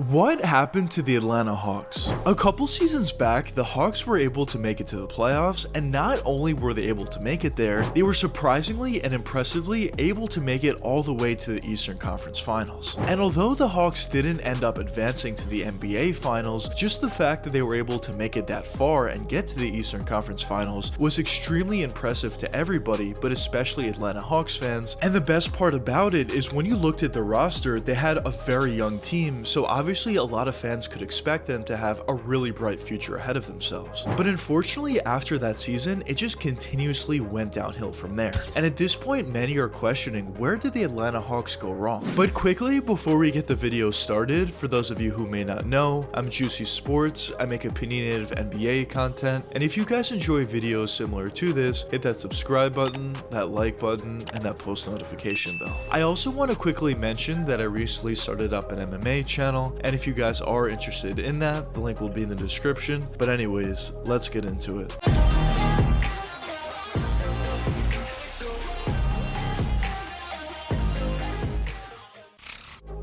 What happened to the Atlanta Hawks? A couple seasons back, the Hawks were able to make it to the playoffs, and not only were they able to make it there, they were surprisingly and impressively able to make it all the way to the Eastern Conference Finals. And although the Hawks didn't end up advancing to the NBA Finals, just the fact that they were able to make it that far and get to the Eastern Conference Finals was extremely impressive to everybody, but especially Atlanta Hawks fans. And the best part about it is when you looked at the roster, they had a very young team, so obviously a lot of fans could expect them to have a really bright future ahead of themselves. But unfortunately, after that season, it just continuously went downhill from there. And at this point, many are questioning, where did the Atlanta Hawks go wrong? But quickly, before we get the video started, for those of you who may not know, I'm Juicy Sports. I make opinionated NBA content, and if you guys enjoy videos similar to this, hit that subscribe button, that like button, and that post notification bell. I also want to quickly mention that I recently started up an MMA channel, and if you guys are interested in that, the link will be in the description. But anyways, let's get into it.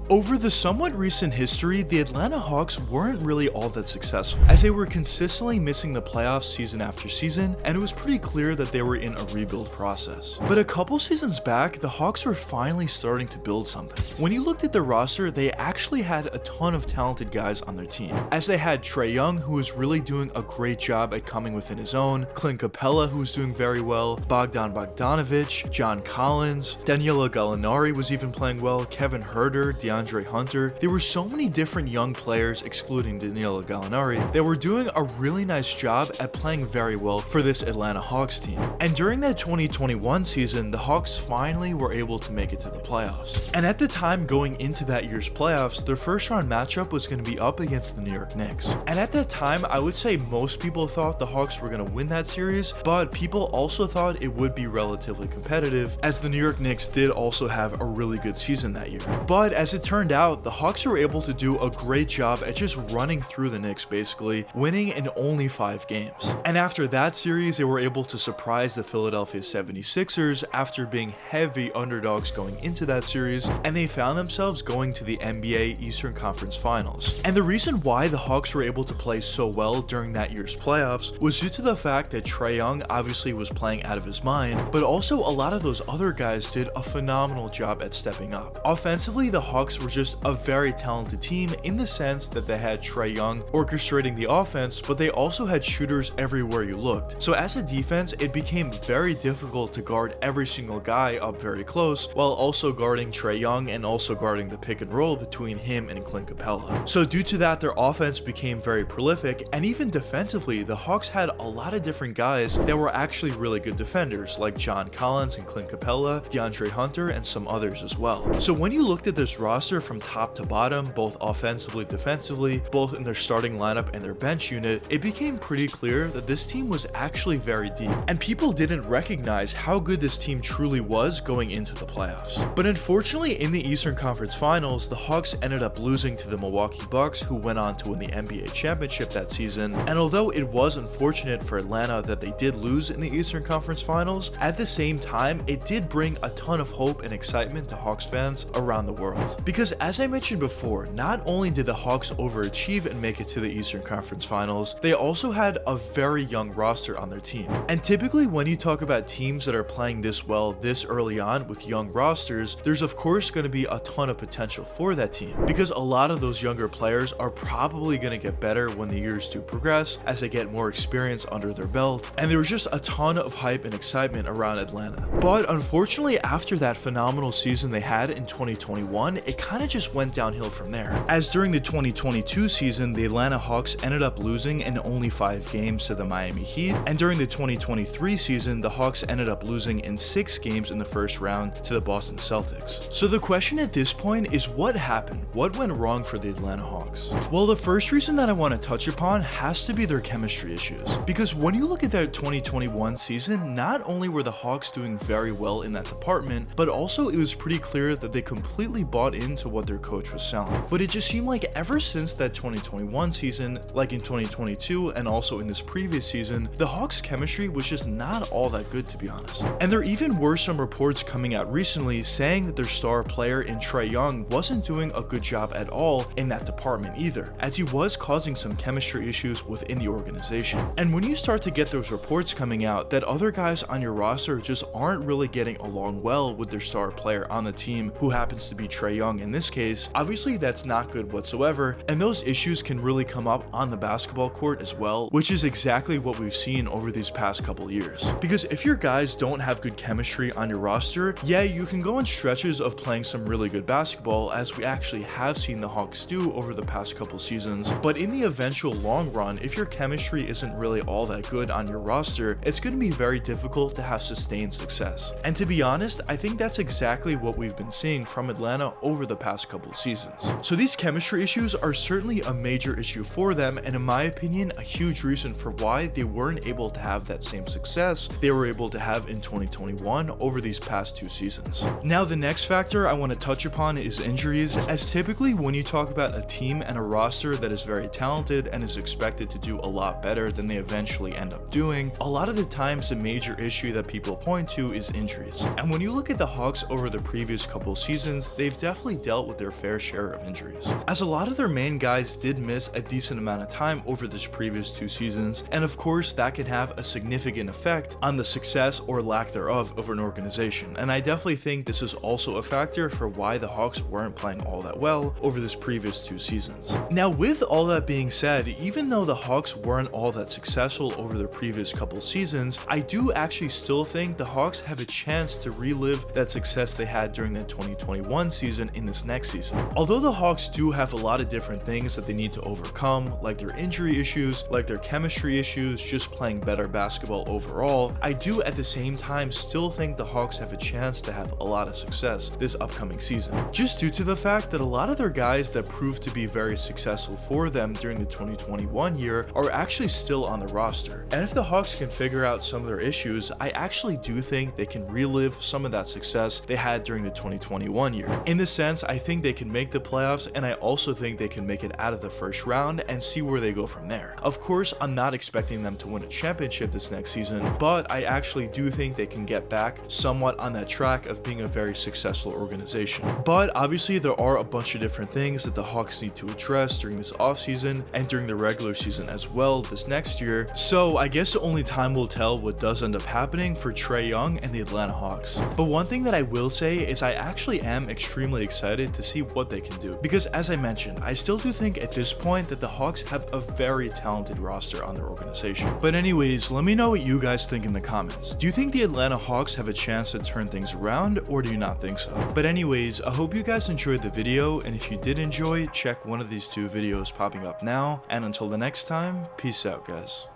Over the somewhat recent history, the Atlanta Hawks weren't really all that successful, as they were consistently missing the playoffs season after season, and it was pretty clear that they were in a rebuild process. But a couple seasons back, the Hawks were finally starting to build something. When you looked at the roster, they actually had a ton of talented guys on their team, as they had Trae Young, who was really doing a great job at coming within his own, Clint Capella, who was doing very well, Bogdan Bogdanovic, John Collins, Danilo Gallinari was even playing well, Kevin Huerter, Andre Hunter. There were so many different young players, excluding Danilo Gallinari, that were doing a really nice job at playing very well for this Atlanta Hawks team. And during that 2021 season, the Hawks finally were able to make it to the playoffs. And at the time going into that year's playoffs, their first round matchup was going to be up against the New York Knicks. And at that time, I would say most people thought the Hawks were going to win that series, but people also thought it would be relatively competitive, as the New York Knicks did also have a really good season that year. But as it turned out, the Hawks were able to do a great job at just running through the Knicks, basically winning in only 5 games. And after that series, they were able to surprise the Philadelphia 76ers after being heavy underdogs going into that series, and they found themselves going to the NBA Eastern Conference Finals. And the reason why the Hawks were able to play so well during that year's playoffs was due to the fact that Trae Young obviously was playing out of his mind, but also a lot of those other guys did a phenomenal job at stepping up. Offensively, the Hawks were just a very talented team in the sense that they had Trae Young orchestrating the offense, but they also had shooters everywhere you looked. So as a defense, it became very difficult to guard every single guy up very close, while also guarding Trae Young and also guarding the pick and roll between him and Clint Capella. So due to that, their offense became very prolific, and even defensively, the Hawks had a lot of different guys that were actually really good defenders, like John Collins and Clint Capella, DeAndre Hunter, and some others as well. So when you looked at this roster from top to bottom, both offensively, defensively, both in their starting lineup and their bench unit, it became pretty clear that this team was actually very deep, and people didn't recognize how good this team truly was going into the playoffs. But unfortunately, in the Eastern Conference Finals, the Hawks ended up losing to the Milwaukee Bucks, who went on to win the NBA championship that season. And although it was unfortunate for Atlanta that they did lose in the Eastern Conference Finals, at the same time, it did bring a ton of hope and excitement to Hawks fans around the world. Because as I mentioned before, not only did the Hawks overachieve and make it to the Eastern Conference Finals, they also had a very young roster on their team. And typically when you talk about teams that are playing this well this early on with young rosters, there's of course going to be a ton of potential for that team, because a lot of those younger players are probably going to get better when the years do progress, as they get more experience under their belt, and there was just a ton of hype and excitement around Atlanta. But unfortunately, after that phenomenal season they had in 2021, it kind of just went downhill from there, as during the 2022 season, the Atlanta Hawks ended up losing in only 5 games to the Miami Heat, and during the 2023 season, the Hawks ended up losing in 6 games in the first round to the Boston Celtics. So the question at this point is, what happened? What went wrong for the Atlanta Hawks? Well, the first reason that I want to touch upon has to be their chemistry issues, because when you look at that 2021 season, not only were the Hawks doing very well in that department, but also it was pretty clear that they completely bought into what their coach was selling. But it just seemed like ever since that 2021 season, like in 2022 and also in this previous season, the Hawks' chemistry was just not all that good, to be honest. And there even were some reports coming out recently saying that their star player in Trae Young wasn't doing a good job at all in that department either, as he was causing some chemistry issues within the organization. And when you start to get those reports coming out that other guys on your roster just aren't really getting along well with their star player on the team, who happens to be Trae Young in this case, obviously that's not good whatsoever, and those issues can really come up on the basketball court as well, which is exactly what we've seen over these past couple years. Because if your guys don't have good chemistry on your roster, yeah, you can go on stretches of playing some really good basketball, as we actually have seen the Hawks do over the past couple seasons, but in the eventual long run, if your chemistry isn't really all that good on your roster, it's going to be very difficult to have sustained success. And to be honest, I think that's exactly what we've been seeing from Atlanta over the past couple seasons. So these chemistry issues are certainly a major issue for them, and in my opinion, a huge reason for why they weren't able to have that same success they were able to have in 2021 over these past 2 seasons. Now, the next factor I want to touch upon is injuries, as typically when you talk about a team and a roster that is very talented and is expected to do a lot better than they eventually end up doing, a lot of the times the major issue that people point to is injuries. And when you look at the Hawks over the previous couple seasons, they've definitely dealt with their fair share of injuries, as a lot of their main guys did miss a decent amount of time over this previous 2 seasons, and of course that can have a significant effect on the success or lack thereof of an organization. And I definitely think this is also a factor for why the Hawks weren't playing all that well over this previous 2 seasons. Now, with all that being said, even though the Hawks weren't all that successful over their previous couple seasons, I do actually still think the Hawks have a chance to relive that success they had during the 2021 season in this next season. Although the Hawks do have a lot of different things that they need to overcome, like their injury issues, like their chemistry issues, just playing better basketball overall, I do at the same time still think the Hawks have a chance to have a lot of success this upcoming season, just due to the fact that a lot of their guys that proved to be very successful for them during the 2021 year are actually still on the roster. And if the Hawks can figure out some of their issues, I actually do think they can relive some of that success they had during the 2021 year. In this sense, I think they can make the playoffs, and I also think they can make it out of the first round and see where they go from there. Of course, I'm not expecting them to win a championship this next season, but I actually do think they can get back somewhat on that track of being a very successful organization. But obviously there are a bunch of different things that the Hawks need to address during this offseason and during the regular season as well this next year. So I guess only time will tell what does end up happening for Trae Young and the Atlanta Hawks. But one thing that I will say is I actually am extremely excited to see what they can do, because as I mentioned, I still do think at this point that the Hawks have a very talented roster on their organization. But anyways, let me know what you guys think in the comments. Do you think the Atlanta Hawks have a chance to turn things around, or do you not think so? But anyways, I hope you guys enjoyed the video, and if you did enjoy, check one of these 2 videos popping up now, and until the next time, peace out guys.